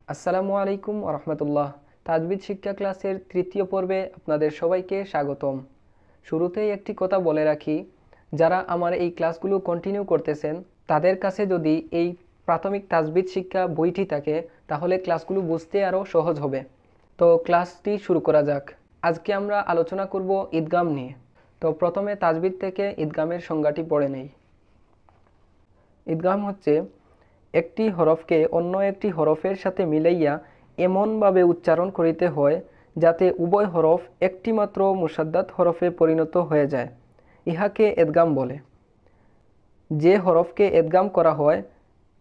আসসালামু আলাইকুম ওরহমতুল্লাহ। তাজবিদ শিক্ষা ক্লাসের তৃতীয় পর্বে আপনাদের সবাইকে স্বাগতম। শুরুতেই একটি কথা বলে রাখি, যারা আমার এই ক্লাসগুলো কন্টিনিউ করতেছেন তাদের কাছে যদি এই প্রাথমিক তাজবিদ শিক্ষা বইটি থাকে তাহলে ক্লাসগুলো বুঝতে আরও সহজ হবে। তো ক্লাসটি শুরু করা যাক। আজকে আমরা আলোচনা করব ঈদগাম নিয়ে। তো প্রথমে তাজবিদ থেকে ঈদগামের সংজ্ঞাটি পড়ে নেই। ঈদগাম হচ্ছে একটি হরফকে অন্য একটি হরফের সাথে মিলাইয়া এমনভাবে উচ্চারণ করিতে হয় যাতে উভয় হরফ একটি মাত্র মুসাদ্দাত হরফে পরিণত হয়ে যায়। ইহাকে এদগাম বলে। যে হরফকে এদগাম করা হয়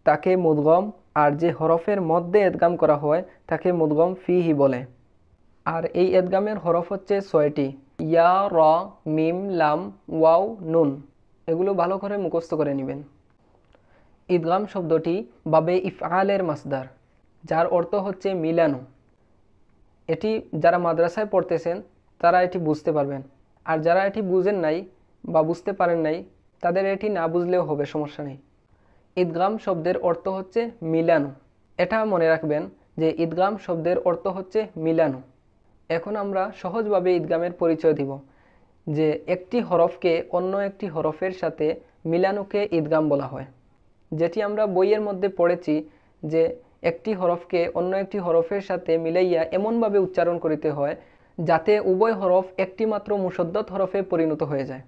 তাকে মুদগম, আর যে হরফের মধ্যে এদগাম করা হয় তাকে মুদগম ফিহি বলে। আর এই এদগামের হরফ হচ্ছে ৬টি: ইয়া, র, মিম, লাম, ওয়াও, নুন। এগুলো ভালো করে মুখস্থ করে নেবেন। ঈদগাম শব্দটি বাবে ইফআলের মাসদার, যার অর্থ হচ্ছে মিলানো। এটি যারা মাদ্রাসায় পড়তেছেন তারা এটি বুঝতে পারবেন, আর যারা এটি বুঝেন নাই বা বুঝতে পারেন নাই তাদের এটি না বুঝলেও হবে, সমস্যা নেই। ঈদগাম শব্দের অর্থ হচ্ছে মিলানো। এটা মনে রাখবেন যে ঈদগাম শব্দের অর্থ হচ্ছে মিলানো। এখন আমরা সহজভাবে ঈদগামের পরিচয় দিব যে একটি হরফকে অন্য একটি হরফের সাথে মিলানোকে ঈদগাম বলা হয়। যেটি আমরা বইয়ের মধ্যে পড়েছি যে একটি হরফকে অন্য একটি হরফের সাথে মিলাইয়া এমনভাবে উচ্চারণ করিতে হয় যাতে উভয় হরফ একটি মাত্র মুসদ্দত হরফে পরিণত হয়ে যায়।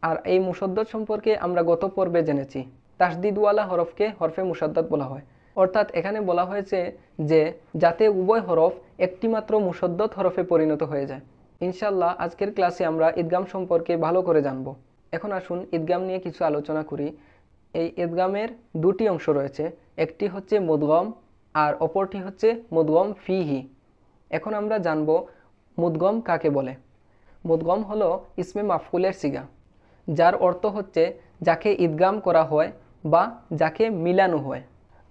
আর এই মুসদ্দত সম্পর্কে আমরা গত পর্বে জেনেছি। তাসদিদওয়ালা হরফকে হরফে মুসাদ্দাত বলা হয়। অর্থাৎ এখানে বলা হয়েছে যে যাতে উভয় হরফ একটি মাত্র মুসদ্দত হরফে পরিণত হয়ে যায়। ইনশাল্লাহ আজকের ক্লাসে আমরা ঈদগাম সম্পর্কে ভালো করে জানব। এখন আসুন ঈদগাম নিয়ে কিছু আলোচনা করি। এই ঈদগামের দুটি অংশ রয়েছে, একটি হচ্ছে মুদগম আর অপরটি হচ্ছে মুদগম ফিহি। এখন আমরা জানব মুদগম কাকে বলে। মুদগম হলো ইসমে মাফউলের সিগা, যার অর্থ হচ্ছে যাকে ঈদগাম করা হয় বা যাকে মিলানো হয়।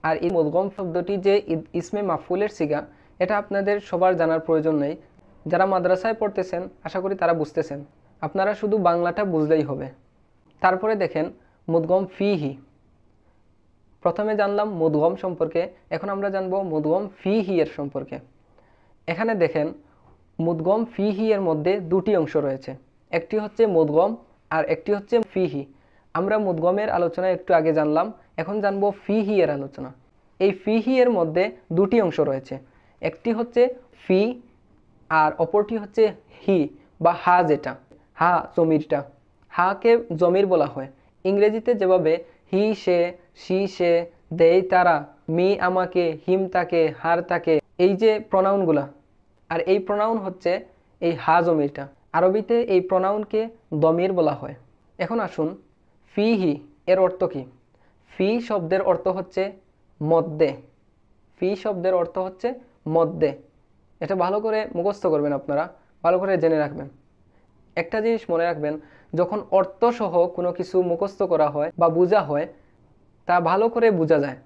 আর এই মুদগম শব্দটি যে ইসমে মাফউলের সিগা, এটা আপনাদের সবার জানার প্রয়োজন নেই। যারা মাদ্রাসায় পড়তেছেন আশা করি তারা বুঝতেছেন, আপনারা শুধু বাংলাটা বুঝলেই হবে। তারপরে দেখেন মুদগম ফিহি। প্রথমে জানলাম মুদগম সম্পর্কে, এখন আমরা জানবো মুদগম ফিহি এর সম্পর্কে। এখানে দেখেন মুদগম ফিহি এর মধ্যে দুটি অংশ রয়েছে, একটি হচ্ছে মুদগম আর একটি হচ্ছে ফিহি। আমরা মুদগমের আলোচনা একটু আগে জানলাম, এখন জানবো ফিহি এর আলোচনা। এই ফিহি এর মধ্যে দুটি অংশ রয়েছে, একটি হচ্ছে ফি আর অপরটি হচ্ছে হি বা হা। যেটা হা জমিরটা, হাকে জমির বলা হয়। ইংরেজিতে যেভাবে হি সে, সি সে, দেই তারা, মি আমাকে, হিম তাকে, হার তাকে, এই যে প্রনাউনগুলা, আর এই প্রনাউন হচ্ছে এই হা জমিরটা। আরবিতে এই প্রনাউনকে দমির বলা হয়। এখন আসুন ফিহি এর অর্থ কি। ফি শব্দের অর্থ হচ্ছে মধ্যে। ফি শব্দের অর্থ হচ্ছে মধ্যে। এটা ভালো করে মুখস্থ করবেন, আপনারা ভালো করে জেনে রাখবেন। একটা জিনিস মনে রাখবেন, যখন অর্থসহ কোনো কিছু মুখস্থ করা হয় বা বোঝা হয় তা ভালো করে বোঝা যায়।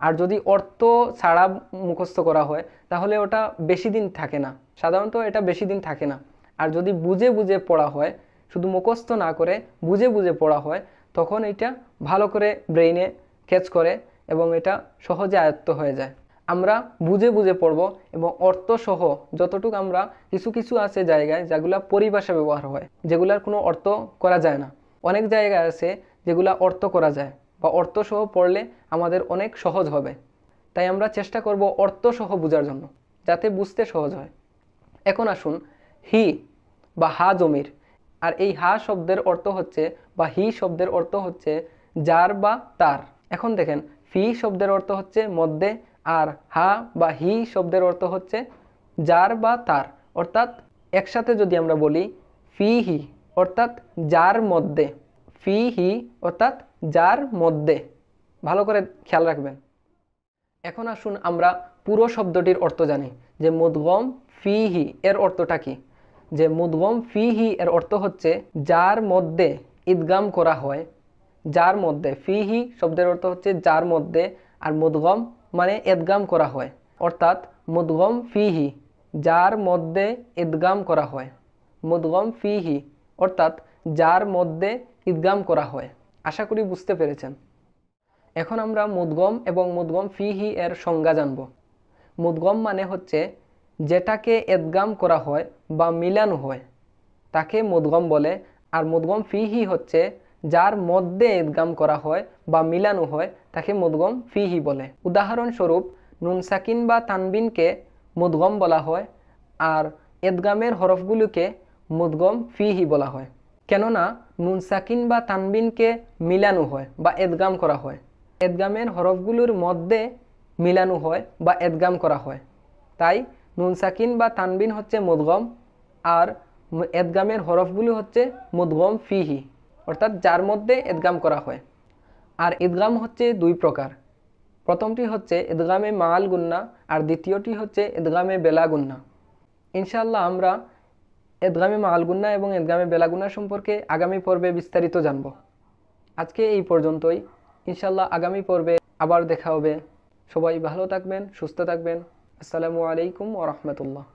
আর যদি অর্থ ছাড়া মুখস্থ করা হয় তাহলে ওটা বেশি দিন থাকে না, সাধারণত এটা বেশি দিন থাকে না। আর যদি বুঝে বুঝে পড়া হয়, শুধু মুখস্থ না করে বুঝে বুঝে পড়া হয়, তখন এটা ভালো করে ব্রেইনে ক্যাচ করে এবং এটা সহজে আয়ত্ত হয়ে যায়। আমরা বুঝে বুঝে পড়ব এবং অর্থসহ যতটুকু আমরা কিছু কিছু আছে জায়গায় যেগুলা পরিভাষা ব্যবহার হয়, যেগুলার কোনো অর্থ করা যায় না। অনেক জায়গায় আছে যেগুলা অর্থ করা যায় বা অর্থসহ পড়লে আমাদের অনেক সহজ হবে। তাই আমরা চেষ্টা করব অর্থসহ বোঝার জন্য, যাতে বুঝতে সহজ হয়। এখন আসুন হি বা হা জমির। আর এই হা শব্দের অর্থ হচ্ছে বা হি শব্দের অর্থ হচ্ছে যার বা তার। এখন দেখেন ফি শব্দের অর্থ হচ্ছে মধ্যে, আর হা বা হি শব্দের অর্থ হচ্ছে যার বা তার। অর্থাৎ একসাথে যদি আমরা বলি ফি হি অর্থাৎ যার মধ্যে, ফি হি অর্থাৎ যার মধ্যে। ভালো করে খেয়াল রাখবেন। এখন আসুন আমরা পুরো শব্দটির অর্থ জানি যে মুদগম ফিহি এর অর্থটা কি। যে মুদগম ফিহি এর অর্থ হচ্ছে যার মধ্যে ঈদগাম করা হয়। যার মধ্যে, ফিহি শব্দের অর্থ হচ্ছে যার মধ্যে, আর মুদগম মানে ঈদগাম করা হয়। অর্থাৎ মুদগম ফিহি যার মধ্যে ঈদগাম করা হয়। মুদগম ফিহি অর্থাৎ যার মধ্যে ঈদগাম করা হয়। আশা করি বুঝতে পেরেছেন। এখন আমরা মুদগম এবং মুদগম ফিহি এর সংজ্ঞা জানব। মুদগম মানে হচ্ছে যেটাকে এদগাম করা হয় বা মিলানো হয় তাকে মুদগম বলে। আর মুদগম ফিহি হচ্ছে যার মধ্যে এদগাম করা হয় বা মিলানো হয় তাকে মুদগম ফিহি বলে। উদাহরণস্বরূপ নুন সাকিন বা তানবিনকে মুদগম বলা হয় আর এদগামের হরফগুলোকে মুদগম ফিহি বলা হয়, কেননা নুন সাকিন বা তানবিনকে মিলানো হয় বা এদগাম করা হয়, এদগামের হরফগুলোর মধ্যে মিলানো হয় বা এদগাম করা হয়। তাই নুন সাকিন বা তানবিন হচ্ছে মুদগম আর এদগামের হরফগুলো হচ্ছে মুদগম ফিহি, অর্থাৎ যার মধ্যে এদগাম করা হয়। আর ইদগাম হচ্ছে দুই প্রকার, প্রথমটি হচ্ছে ইদগামে মাল গুন্না আর দ্বিতীয়টি হচ্ছে ইদগামে বেলা গুন্না। ইনশাআল্লাহ আমরা ইদগামে মাল গুন্না এবং ইদগামে বেলা গুন্না সম্পর্কে আগামী পর্বে বিস্তারিত জানব। আজকে এই পর্যন্তই, ইনশাআল্লাহ আগামী পর্বে আবার দেখা হবে। সবাই ভালো থাকবেন, সুস্থ থাকবেন। আসসালামু আলাইকুম ওয়া রাহমাতুল্লাহ।